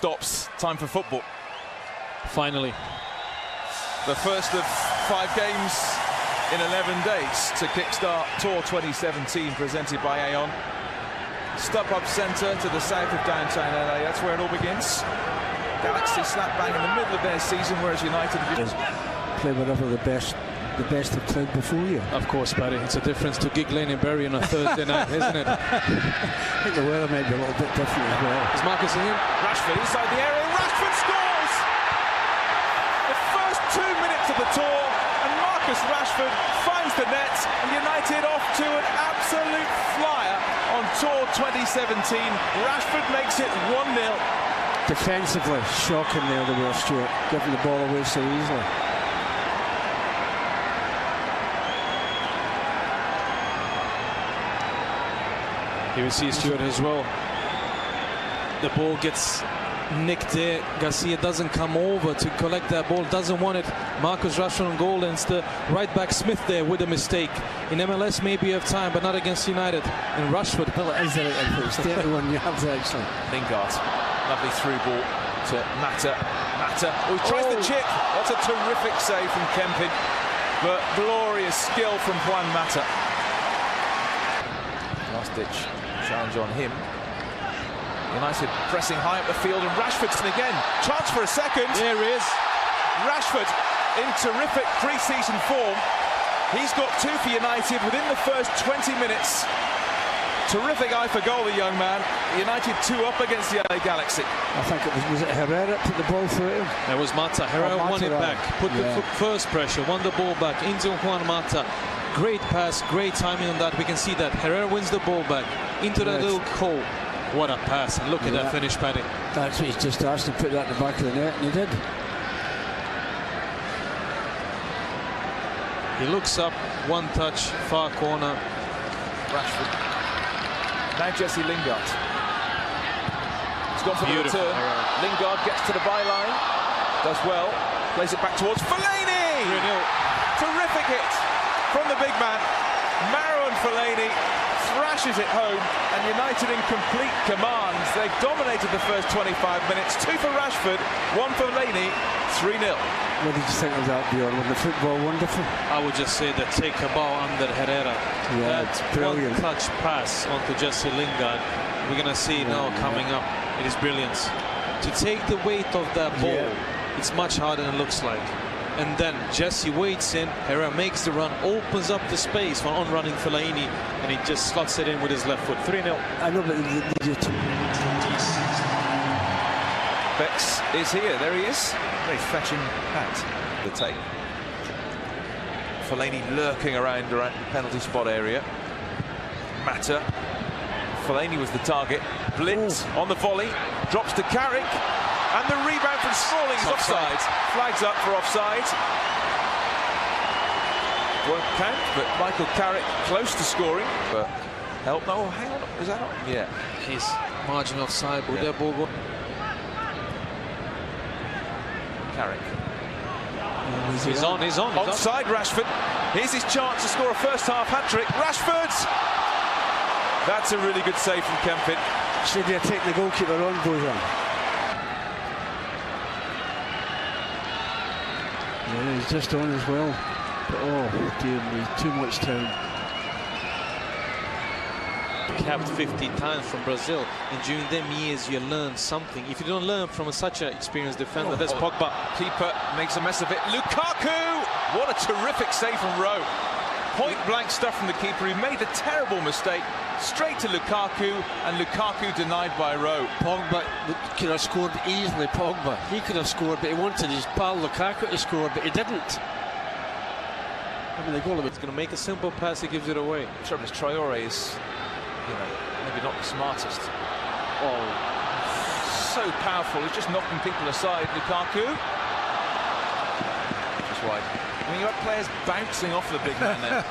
stops. Time for football. Finally. The first of 5 games in 11 days to kickstart Tour 2017, presented by Aon. StubHub Center to the south of downtown LA. That's where it all begins. Galaxy slap bang in the middle of their season, whereas United play whatever the best have played before you. Of course, Paddy. It's a difference to gig Lane and Bury on a Thursday night, isn't it? I think the weather might be a little bit different as well. Is Marcus in? Rashford inside the area. Rashford scores! The first 2 minutes of the tour, and Marcus Rashford finds the net, and United off to an absolute flyer on Tour 2017. Rashford makes it 1-0. Defensively, shocking there they were, Stuart, giving the ball away so easily. Here we see Stuart as well. The ball gets nicked there. Garcia doesn't come over to collect that ball, doesn't want it. Marcus Rashford on goal, and the right back Smith there with a mistake. In MLS maybe you have time, but not against United. And Rashford. Well, it is there, it's 31 yards actually. Lingard, lovely through ball to Mata. Oh, he tries the chip. That's a terrific save from Kempin, but glorious skill from Juan Mata. Last ditch challenge on him. United pressing high up the field, and Rashford's again. Chance for a second. There he is. Rashford in terrific pre-season form. He's got 2 for United within the first 20 minutes. Terrific eye for goal, the young man. United 2 up against the LA Galaxy. I think it was it Herrera put the ball through him? That was Mata. Herrera won it back. Put the first pressure, won the ball back into Juan Mata. Great pass, great timing on that. We can see that Herrera wins the ball back into that little hole. What a pass, and look at that finish, Paddy. That's what he's just asked to put that in the back of the net, and he did. He looks up, one touch, far corner. Rashford. Now Jesse Lingard. He's gone for the return. Lingard gets to the byline, does well, plays it back towards Fellaini! 3-0. Terrific hit from the big man. Marouane Fellaini thrashes it home, and United in complete command. They've dominated the first 25 minutes. 2 for Rashford, 1 for Fellaini, 3-0. What did you think of that, Bjorn? Was the football wonderful? I would just say that take a ball under Herrera. Yeah, it's brilliant. One touch pass onto Jesse Lingard. We're going to see now coming up. It is brilliance. To take the weight of that ball, it's much harder than it looks like. And then Jesse waits in, Herrera makes the run, opens up the space for on-running Fellaini, and he just slots it in with his left foot. 3-0. I know, but Bex is here. There he is. Very fetching hat. The take. Fellaini lurking around the penalty spot area. Mata. Fellaini was the target. Blitz on the volley. Drops to Carrick. And the rebound from Smalling is offside. Flags up for offside. Won't count, but Michael Carrick close to scoring. But help, no, hang on, is that on? Yeah. He's margin offside, but their ball. Carrick. He's on. Onside Rashford. Here's his chance to score a first half hat-trick. Rashford! That's a really good save from Kempin. Should you take the goalkeeper on, Bojan? Yeah, he's just on as well. But, oh, dear me, too much time. Capped 50 times from Brazil, and during them years you learn something. If you don't learn from such an experienced defender, that's Pogba. Keeper makes a mess of it. Lukaku! What a terrific save from Rowe. Point blank stuff from the keeper. He made a terrible mistake. Straight to Lukaku, and Lukaku denied by Rowe. Pogba could have scored easily. Pogba, he could have scored, but he wanted his pal Lukaku to score, but he didn't. I mean, the goal of it's going to make a simple pass, he gives it away. The trouble is Traore is, you know, maybe not the smartest. Oh, so powerful. He's just knocking people aside. Lukaku. Just wide. I mean, you have players bouncing off the big man there.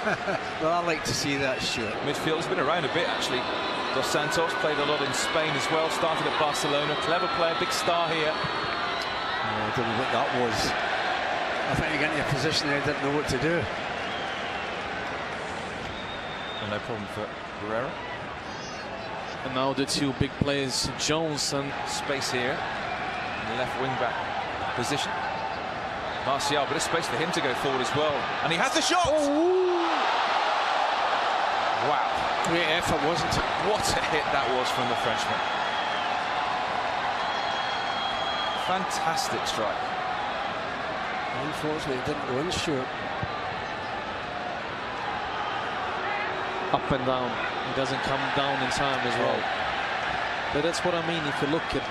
Well, I like to see that, Stuart. Midfield's been around a bit, actually. Santos played a lot in Spain as well. Started at Barcelona. Clever player, big star here. I don't know what that was. I think he got into a position there, didn't know what to do. And no problem for Guerrero. And now the two big players, Jones and space here. the left wing-back position. Martial, but there's space for him to go forward as well. And he has the shot! Oh. Wow. Great effort, wasn't it? What a hit that was from the Frenchman. Fantastic strike. Unfortunately, it didn't go in, Stuart. Up and down. He doesn't come down in time as well. But that's what I mean. If you look at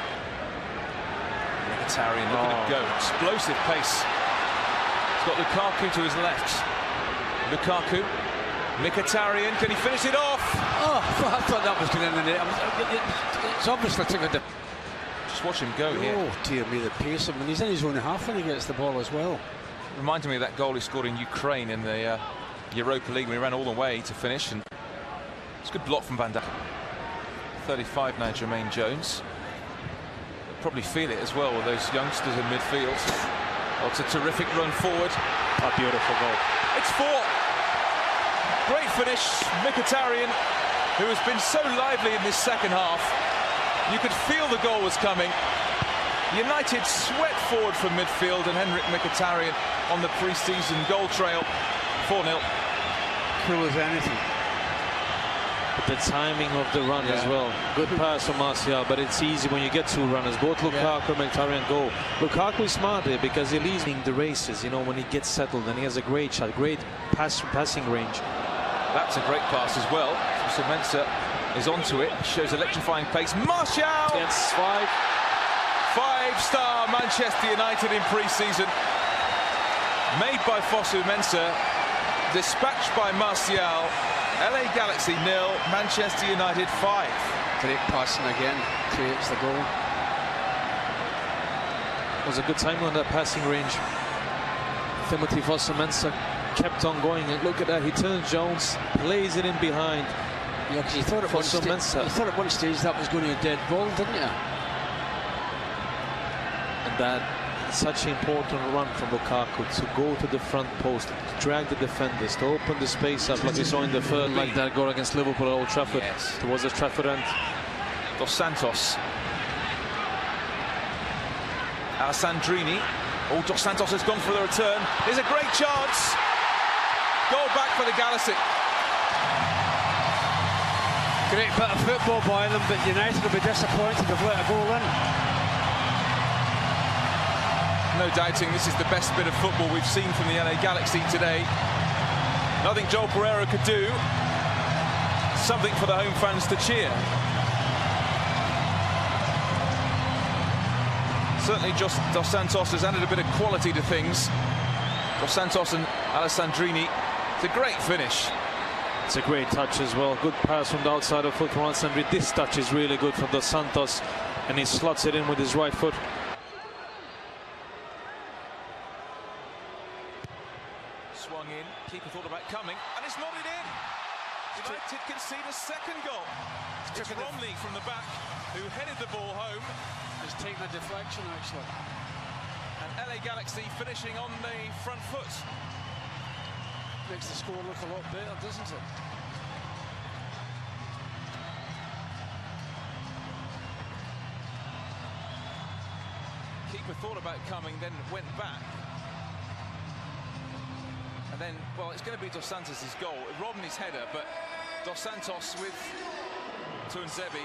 Mkhitaryan looking to go. Explosive pace. He's got Lukaku to his left. Lukaku. Mkhitaryan, can he finish it off? Oh, I thought that was going in the net. It's obviously took a... Just watch him go here. Oh, dear me, the pace of him. And he's in his own half when he gets the ball as well. Reminded me of that goal he scored in Ukraine in the Europa League when he ran all the way to finish. And it's a good block from Van Dijk. 35 now, Jermaine Jones. They'll probably feel it as well with those youngsters in midfield. Oh, it's a terrific run forward. a beautiful goal. It's 4. Great finish, Mkhitaryan, who has been so lively in this second half. You could feel the goal was coming. United swept forward from midfield, and Henrik Mkhitaryan on the pre-season goal trail. 4-0. Cool as anything. But the timing of the run as well. Good pass from Martial, but it's easy when you get two runners. Both Lukaku and Mkhitaryan go. Lukaku is smart there because he's leading the races, you know, when he gets settled, and he has a great shot, great passing range. That's a great pass as well. So Mensah is onto it, shows electrifying pace. Martial! It's 5-star Manchester United in pre-season. Made by Fosu Mensah, dispatched by Martial. LA Galaxy 0, Manchester United 5. Great passing again, creates the goal. It was a good time on that passing range. Timothy Fosu Mensah kept on going, and look at that, he turns Jones, plays it in behind. Yeah, because you thought at one stage that was going to be a dead ball, didn't you? And that is such an important run from Lukaku to go to the front post, to drag the defenders, to open the space up like we saw in the third, like that goal against Liverpool at Old Trafford, towards the Trafford end. Dos Santos. Alessandrini. Oh, Dos Santos has gone for the return. Here's a great chance. Goal back for the Galaxy. Great bit of football by them, but United will be disappointed they've let a goal in. No doubting this is the best bit of football we've seen from the LA Galaxy today. Nothing Joel Pereira could do. Something for the home fans to cheer. Certainly just Dos Santos has added a bit of quality to things. Dos Santos and Alessandrini. It's a great finish. It's a great touch as well. Good pass from the outside of foot from Alessandrini. This touch is really good from Dos Santos, and he slots it in with his right foot. Swung in, keeper thought about coming, and it's nodded in. United concede a second goal. It's Romelu from the back who headed the ball home. He's taken a deflection actually. And LA Galaxy finishing on the front foot. Makes the score look a lot better, doesn't it? Keeper thought about coming, then went back. And then, well, it's going to be Dos Santos' goal. Romney's header, but Dos Santos with Tuanzebe